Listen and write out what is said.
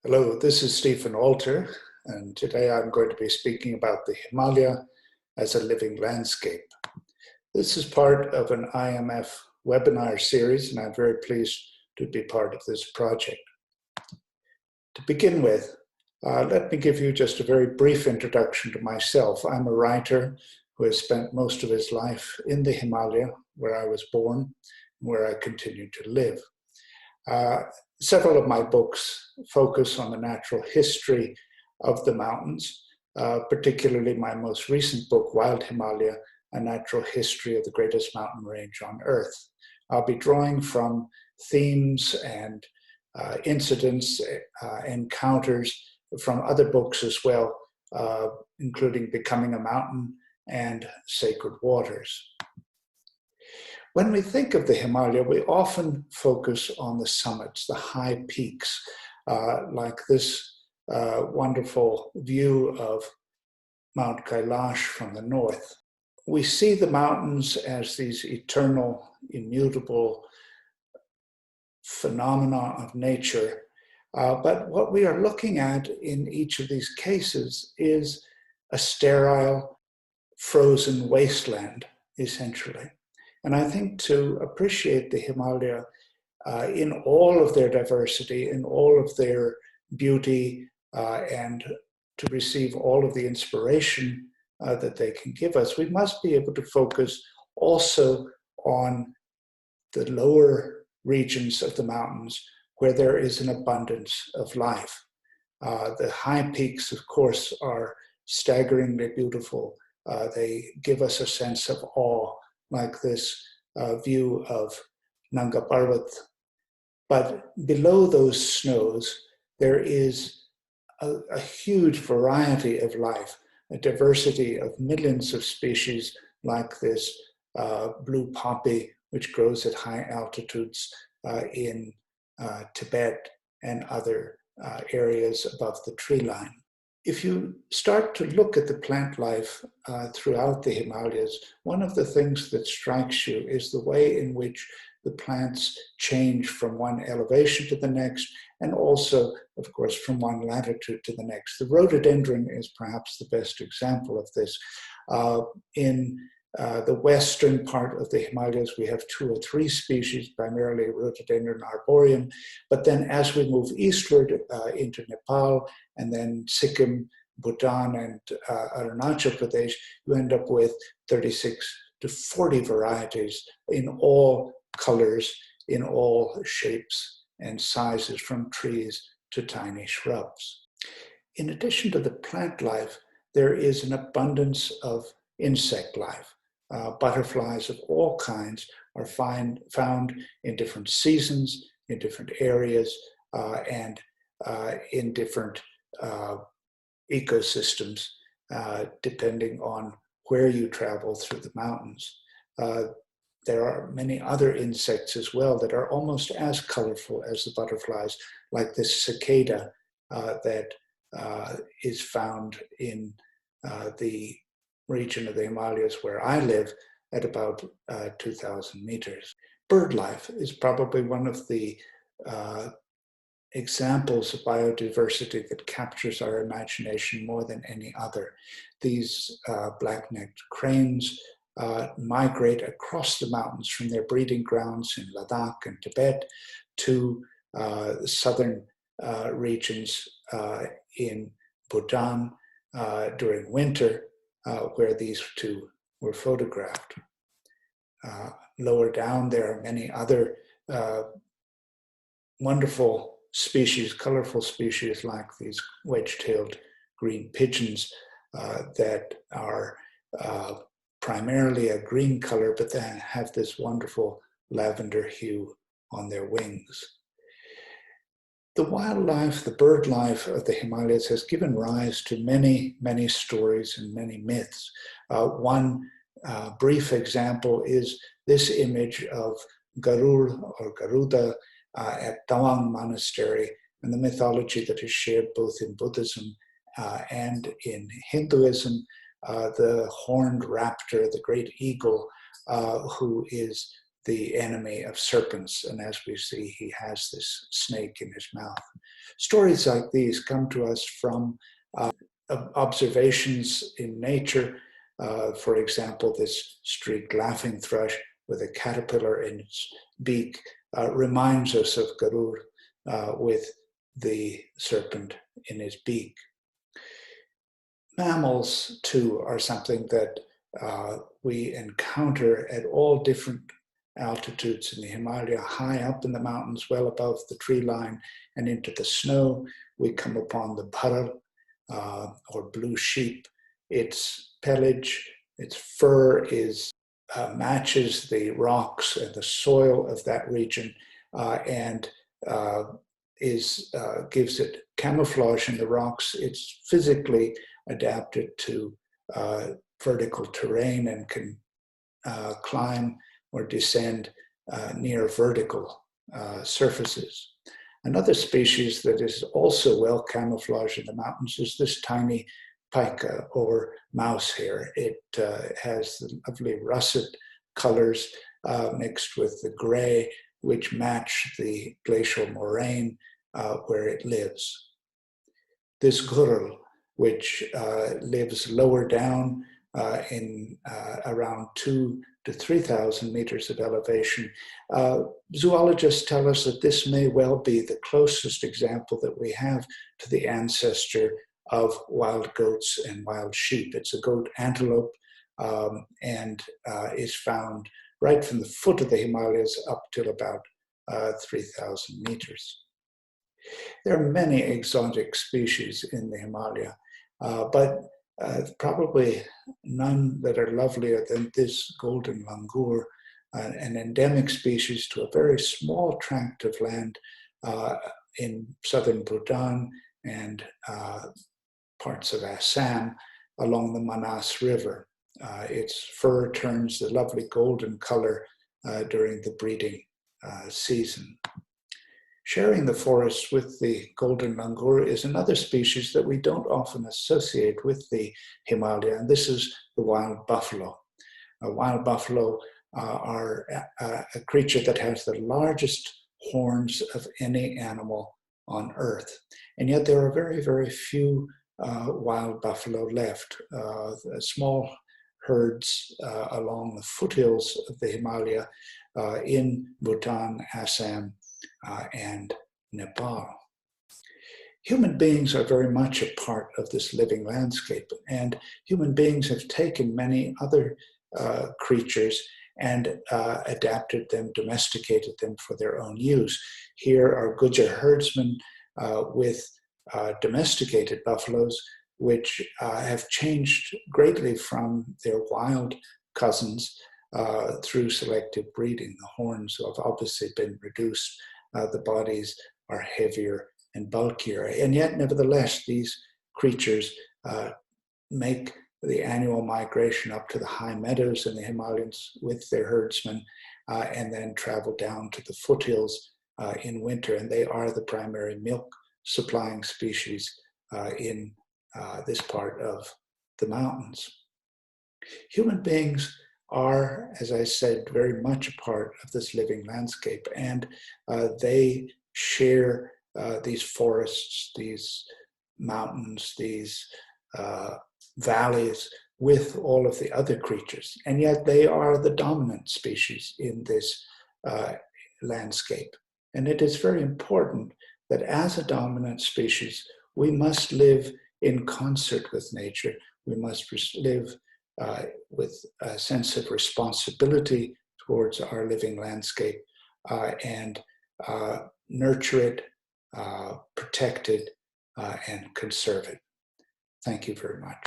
Hello, this is Stephen Alter, and today I'm going to be speaking about the Himalaya as a living landscape. This is part of an IMF webinar series, and I'm very pleased to be part of this project. To begin with, let me give you just a very brief introduction to myself. I'm a writer who has spent most of his life in the Himalaya, where I was born, and where I continue to live. Several of my books focus on the natural history of the mountains, particularly my most recent book, Wild Himalaya, A Natural History of the Greatest Mountain Range on Earth. I'll be drawing from themes and incidents, encounters from other books as well, including Becoming a Mountain and Sacred Waters. When we think of the Himalaya, we often focus on the summits, the high peaks, like this wonderful view of Mount Kailash from the north. We see the mountains as these eternal, immutable phenomena of nature, but what we are looking at in each of these cases is a sterile, frozen wasteland, essentially. And I think to appreciate the Himalaya in all of their diversity, in all of their beauty, and to receive all of the inspiration that they can give us, we must be able to focus also on the lower regions of the mountains where there is an abundance of life. The high peaks, of course, are staggeringly beautiful. They give us a sense of awe, like this view of Nanga Parbat. But below those snows, there is a huge variety of life, a diversity of millions of species like this blue poppy, which grows at high altitudes in Tibet and other areas above the tree line. If you start to look at the plant life throughout the Himalayas, one of the things that strikes you is the way in which the plants change from one elevation to the next, and also, of course, from one latitude to the next. The rhododendron is perhaps the best example of this. In the western part of the Himalayas, we have 2 or 3 species, primarily Rhododendron arboreum. But then as we move eastward into Nepal, and then Sikkim, Bhutan, and Arunachal Pradesh, you end up with 36 to 40 varieties in all colors, in all shapes and sizes, from trees to tiny shrubs. In addition to the plant life, there is an abundance of insect life. Butterflies of all kinds are found in different seasons, in different areas, and in different ecosystems, depending on where you travel through the mountains. There are many other insects as well that are almost as colorful as the butterflies, like this cicada that is found in the region of the Himalayas where I live at about 2,000 meters. Bird life is probably one of the examples of biodiversity that captures our imagination more than any other. These black-necked cranes migrate across the mountains from their breeding grounds in Ladakh and Tibet to southern regions in Bhutan during winter, where these 2 were photographed. Lower down, there are many other wonderful species, colorful species like these wedge-tailed green pigeons that are primarily a green color, but then have this wonderful lavender hue on their wings. The wildlife, the bird life of the Himalayas has given rise to many, many stories and many myths. One brief example is this image of Garud or Garuda at Tawang Monastery, and the mythology that is shared both in Buddhism and in Hinduism. The horned raptor, the great eagle, who is the enemy of serpents. And as we see, he has this snake in his mouth. Stories like these come to us from observations in nature. For example, this streaked laughing thrush with a caterpillar in its beak reminds us of Garud with the serpent in his beak. Mammals, too, are something that we encounter at all different altitudes in the Himalaya, high up in the mountains, well above the tree line and into the snow. We come upon the bharal, or blue sheep. Its pelage, its fur matches the rocks and the soil of that region, and gives it camouflage in the rocks. It's physically adapted to vertical terrain and can climb or descend near vertical surfaces. Another species that is also well camouflaged in the mountains is this tiny pika, or mouse hare. It has the lovely russet colors mixed with the gray, which match the glacial moraine where it lives. This gurul, which lives lower down in around 2,000 to 3,000 meters of elevation. Zoologists tell us that this may well be the closest example that we have to the ancestor of wild goats and wild sheep. It's a goat antelope and is found right from the foot of the Himalayas up till about 3,000 meters. There are many exotic species in the Himalaya, but probably none that are lovelier than this golden langur, an endemic species to a very small tract of land in southern Bhutan and parts of Assam along the Manas River. Its fur turns the lovely golden color during the breeding season. Sharing the forests with the golden langur is another species that we don't often associate with the Himalaya, and this is the wild buffalo. Wild buffalo are a creature that has the largest horns of any animal on Earth, and yet there are very, very few wild buffalo left. Small herds along the foothills of the Himalaya in Bhutan, Assam, and Nepal. Human beings are very much a part of this living landscape, and human beings have taken many other creatures and adapted them, domesticated them for their own use. Here are Gujar herdsmen with domesticated buffaloes, which have changed greatly from their wild cousins through selective breeding. The horns have obviously been reduced. The bodies are heavier and bulkier. And yet, nevertheless, these creatures make the annual migration up to the high meadows in the Himalayas with their herdsmen and then travel down to the foothills in winter. And they are the primary milk supplying species in this part of the mountains. Human beings are, as I said, very much a part of this living landscape, and they share these forests, these mountains, these valleys with all of the other creatures, and yet they are the dominant species in this landscape. And it is very important that as a dominant species, we must live in concert with nature. We must live with a sense of responsibility towards our living landscape and nurture it, protect it, and conserve it. Thank you very much.